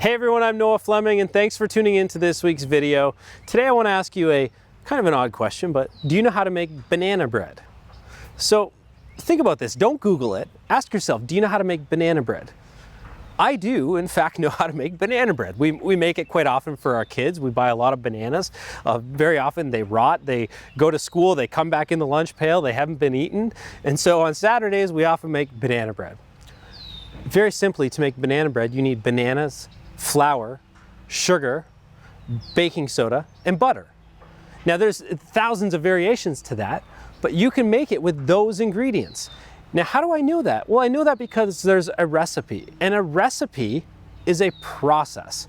Hey everyone, I'm Noah Fleming and thanks for tuning in to this week's video. Today I want to ask you a kind of an odd question, but do you know how to make banana bread? So think about this, don't Google it. Ask yourself, do you know how to make banana bread? I do, in fact, know how to make banana bread. We make it quite often for our kids. We buy a lot of bananas. Very often they rot, they go to school, they come back in the lunch pail, they haven't been eaten. And so on Saturdays, we often make banana bread. Very simply, to make banana bread, you need bananas, flour, sugar, baking soda, and butter. Now there's thousands of variations to that, but you can make it with those ingredients. Now how do I know that? Well, I know that because there's a recipe, and a recipe is a process.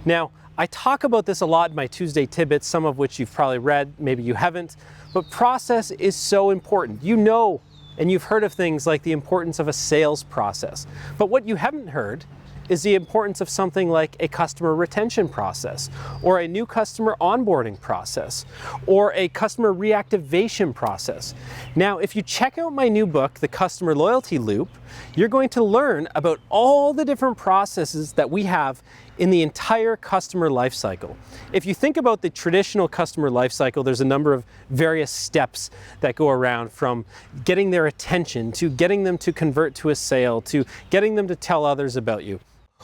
Now, I talk about this a lot in my Tuesday tidbits, some of which you've probably read, maybe you haven't, but process is so important. You know, and you've heard of things like the importance of a sales process, but what you haven't heard is the importance of something like a customer retention process, or a new customer onboarding process, or a customer reactivation process. Now, if you check out my new book, The Customer Loyalty Loop, you're going to learn about all the different processes that we have in the entire customer lifecycle. If you think about the traditional customer lifecycle, there's a number of various steps that go around, from getting their attention, to getting them to convert to a sale, to getting them to tell others about you.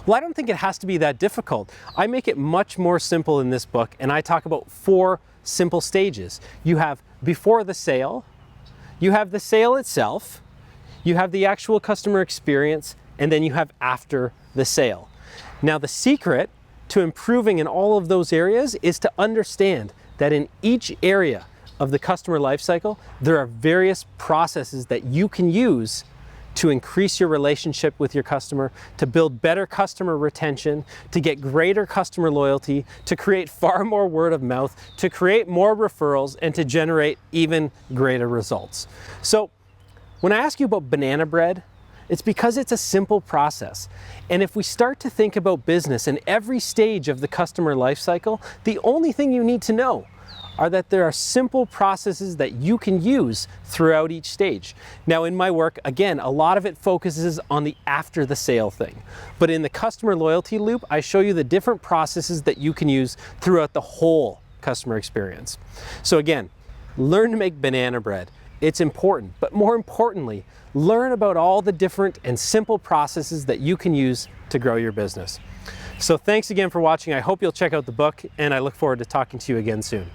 Well, I don't think it has to be that difficult. I make it much more simple in this book, and I talk about 4 simple stages. You have before the sale, you have the sale itself, you have the actual customer experience, and then you have after the sale. Now, the secret to improving in all of those areas is to understand that in each area of the customer lifecycle, there are various processes that you can use to increase your relationship with your customer, to build better customer retention, to get greater customer loyalty, to create far more word of mouth, to create more referrals, and to generate even greater results. So when I ask you about banana bread, it's because it's a simple process. And if we start to think about business in every stage of the customer life cycle, the only thing you need to know are that there are simple processes that you can use throughout each stage. Now in my work, again, a lot of it focuses on the after the sale thing. But in the customer loyalty loop, I show you the different processes that you can use throughout the whole customer experience. So again, learn to make banana bread. It's important, but more importantly, learn about all the different and simple processes that you can use to grow your business. So thanks again for watching. I hope you'll check out the book, and I look forward to talking to you again soon.